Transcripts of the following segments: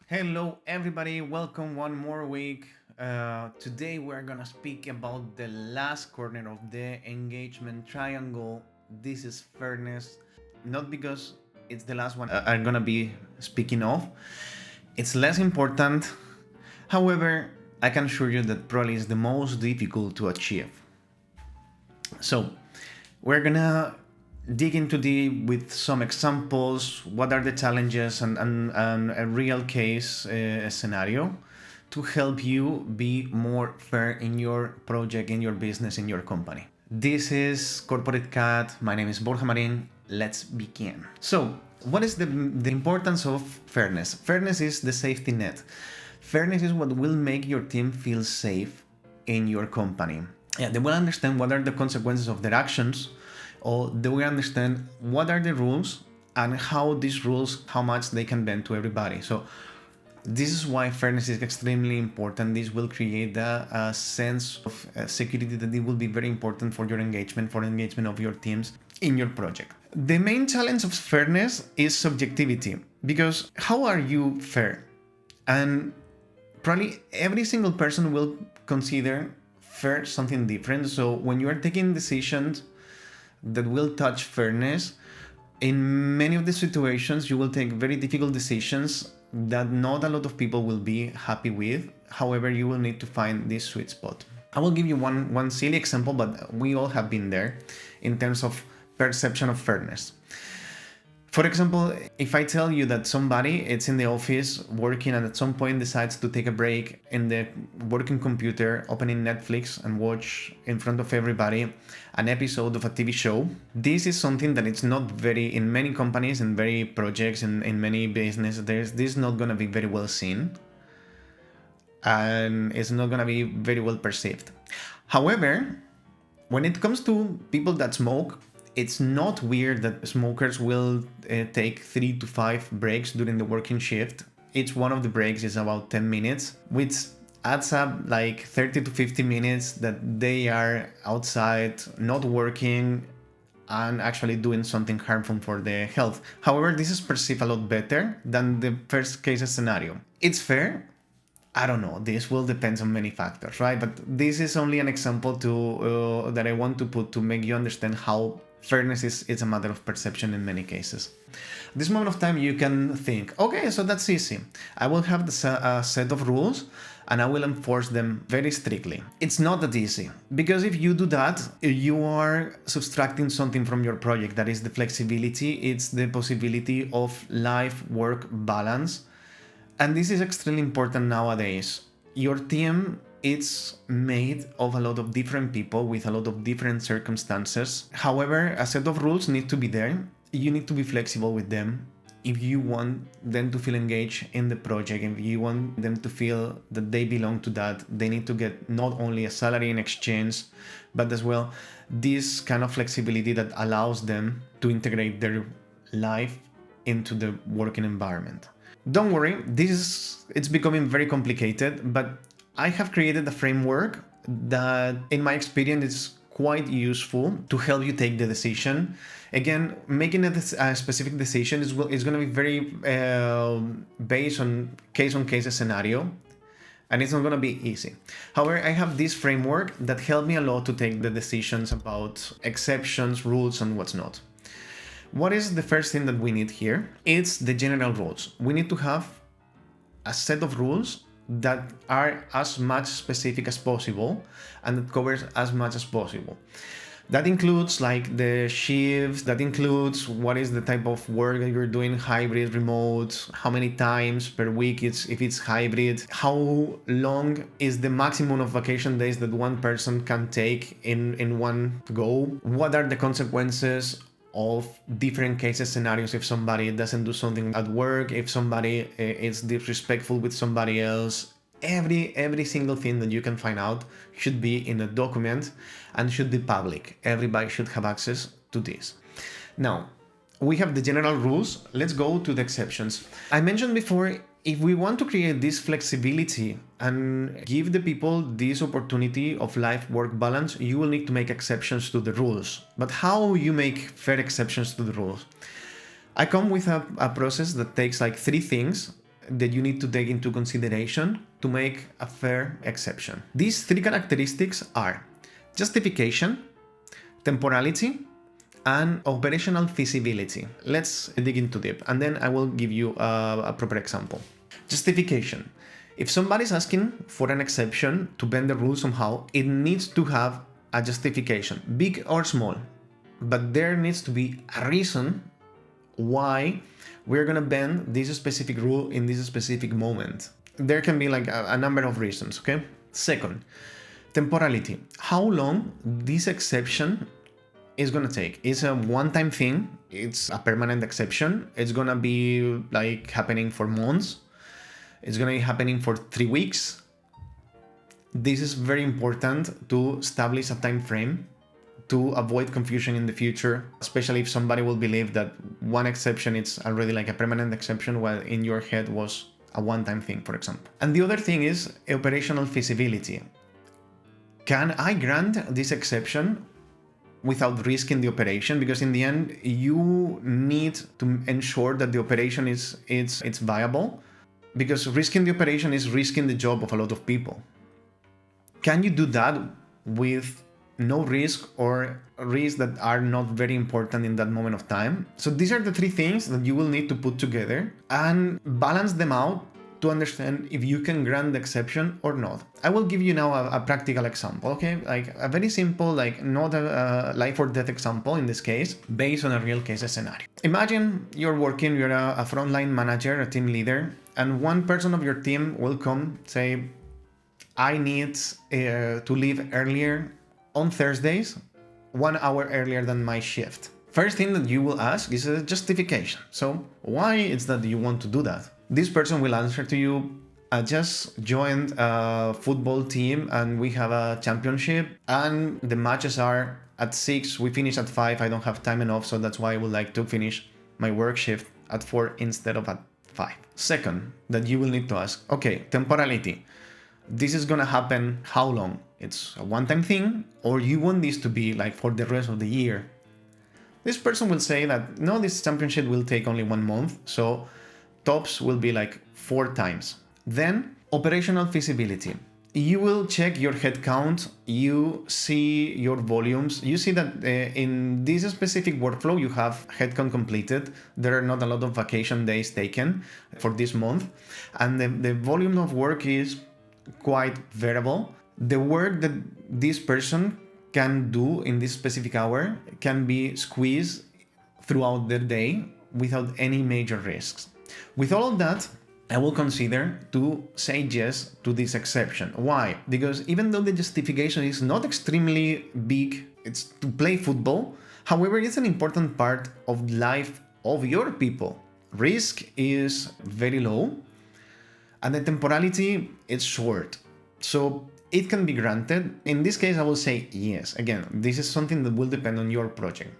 Hello, everybody. Welcome one more week. Today, we're gonna speak about the last corner of the engagement triangle. This is fairness, not because it's the last one I'm gonna be speaking of. It's less important. However, I can assure you that probably is the most difficult to achieve. So, we're gonna dig into with some examples. What are the challenges and a real case scenario to help you be more fair in your project, in your business, in your company. This is Corporate Cat. My name is Borja Marin. Let's begin. So, what is the importance of fairness? Fairness is the safety net. Fairness is what will make your team feel safe in your company. Yeah, they will understand what are the consequences of their actions, or they will understand what are the rules and how these rules, how much they can bend to everybody. So this is why fairness is extremely important. This will create a sense of security that it will be very important for your engagement, for engagement of your teams in your project. The main challenge of fairness is subjectivity, because how are you fair? And probably every single person will consider fair something different. So when you are taking decisions that will touch fairness, in many of the situations you will take very difficult decisions that not a lot of people will be happy with. However, you will need to find this sweet spot. I will give you one silly example, but we all have been there in terms of perception of fairness. For example, if I tell you that somebody it's in the office working and at some point decides to take a break in the working computer, opening Netflix and watch in front of everybody an episode of a TV show, this is something that it's not very, in many companies and very projects in many businesses, this is not going to be very well seen and it's not going to be very well perceived. However, when it comes to people that smoke, it's not weird that smokers will take 3 to 5 breaks during the working shift. Each one of the breaks is about 10 minutes, which adds up like 30 to 50 minutes that they are outside, not working, and actually doing something harmful for the health. However, this is perceived a lot better than the first case scenario. It's fair. I don't know. This will depend on many factors, right? But this is only an example that I want to put to make you understand how fairness is a matter of perception in many cases. At this moment of time, you can think, okay, so that's easy. I will have a set of rules and I will enforce them very strictly. It's not that easy, because if you do that, you are subtracting something from your project. That is the flexibility. It's the possibility of life-work balance. And this is extremely important nowadays. Your team is made of a lot of different people with a lot of different circumstances. However, a set of rules need to be there. You need to be flexible with them. If you want them to feel engaged in the project, if you want them to feel that they belong to that, they need to get not only a salary in exchange, but as well this kind of flexibility that allows them to integrate their life into the working environment. Don't worry, it's becoming very complicated, but I have created a framework that, in my experience, is quite useful to help you take the decision. Again, making a specific decision is going to be very based on case scenario, and it's not going to be easy. However, I have this framework that helped me a lot to take the decisions about exceptions, rules, and what's not. What is the first thing that we need here? It's the general rules. We need to have a set of rules that are as much specific as possible and that covers as much as possible. That includes like the shifts, that includes what is the type of work that you're doing, hybrid, remote, how many times per week if it's hybrid, how long is the maximum of vacation days that one person can take in one go, what are the consequences of different cases scenarios if somebody doesn't do something at work, if somebody is disrespectful with somebody else. Every single thing that you can find out should be in a document and should be public. Everybody should have access to this. Now, we have the general rules. Let's go to the exceptions. I mentioned before, if we want to create this flexibility and give the people this opportunity of life-work balance, you will need to make exceptions to the rules. But how you make fair exceptions to the rules? I come with a process that takes like 3 things. that you need to take into consideration to make a fair exception. These three characteristics are justification, temporality, and operational feasibility. Let's dig into deep, and then I will give you a proper example. Justification. If somebody's asking for an exception to bend the rules somehow, it needs to have a justification, big or small. But there needs to be a reason why we're gonna bend this specific rule in this specific moment. There can be like a number of reasons, okay? Second, temporality. How long this exception is gonna take? It's a one-time thing. It's a permanent exception. It's gonna be like happening for months. It's gonna be happening for 3 weeks. This is very important to establish a time frame to avoid confusion in the future, especially if somebody will believe that one exception is already like a permanent exception while in your head was a one-time thing, for example. And the other thing is operational feasibility. Can I grant this exception without risking the operation? Because in the end, you need to ensure that the operation is viable, because risking the operation is risking the job of a lot of people. Can you do that with no risk or risks that are not very important in that moment of time? So these are the three things that you will need to put together and balance them out to understand if you can grant the exception or not. I will give you now a practical example, okay? Like a very simple, like not a life or death example in this case, based on a real case scenario. Imagine you're working, you're a frontline manager, a team leader, and one person of your team will come, say, I need to leave earlier on Thursdays, 1 hour earlier than my shift. First thing that you will ask is a justification. So why is that you want to do that? This person will answer to you, I just joined a football team and we have a championship and the matches are at 6, we finish at 5, I don't have time enough, so that's why I would like to finish my work shift at 4 instead of at 5. Second, that you will need to ask, okay, temporality. This is gonna happen how long? It's a one-time thing, or you want this to be like for the rest of the year? This person will say that, no, this championship will take only 1 month, so tops will be like 4 times. Then, operational feasibility. You will check your headcount, you see your volumes, you see that in this specific workflow you have headcount completed, there are not a lot of vacation days taken for this month, and the volume of work is quite variable. The work that this person can do in this specific hour can be squeezed throughout the day without any major risks. With all of that, I will consider to say yes to this exception. Why? Because even though the justification is not extremely big, it's to play football, however, it's an important part of life of your people. Risk is very low, and the temporality is short. So it can be granted. In this case, I will say yes. Again, this is something that will depend on your project.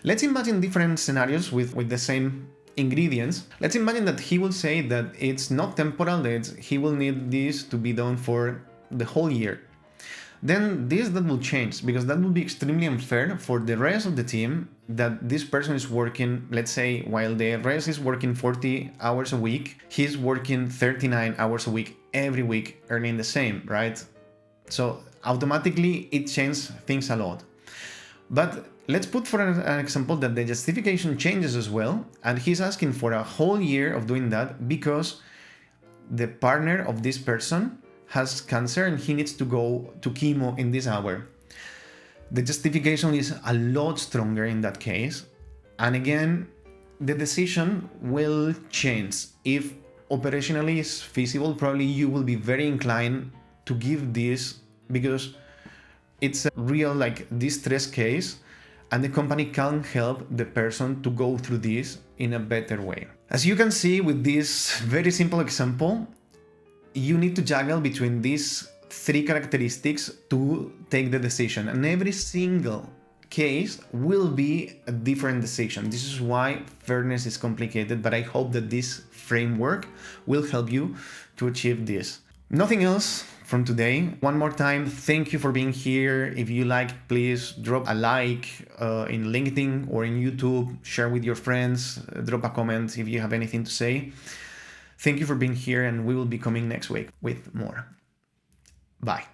Let's imagine different scenarios with the same ingredients. Let's imagine that he will say that it's not temporal, that he will need this to be done for the whole year. Then that will change, because that will be extremely unfair for the rest of the team, that this person is working, let's say, while the rest is working 40 hours a week, he's working 39 hours a week every week, earning the same, right? So automatically it changes things a lot. But let's put for an example that the justification changes as well, and he's asking for a whole year of doing that because the partner of this person has cancer and he needs to go to chemo in this hour. The justification is a lot stronger in that case. And again, the decision will change. If operationally is feasible, probably you will be very inclined to give this because it's a real like distress case, and the company can help the person to go through this in a better way. As you can see with this very simple example, you need to juggle between these 3 characteristics to take the decision, and every single case will be a different decision. This is why fairness is complicated, but I hope that this framework will help you to achieve this. Nothing else from today. One more time, thank you for being here. If you like, please drop a like in LinkedIn or in YouTube, share with your friends, drop a comment if you have anything to say. Thank you for being here, and we will be coming next week with more. Bye.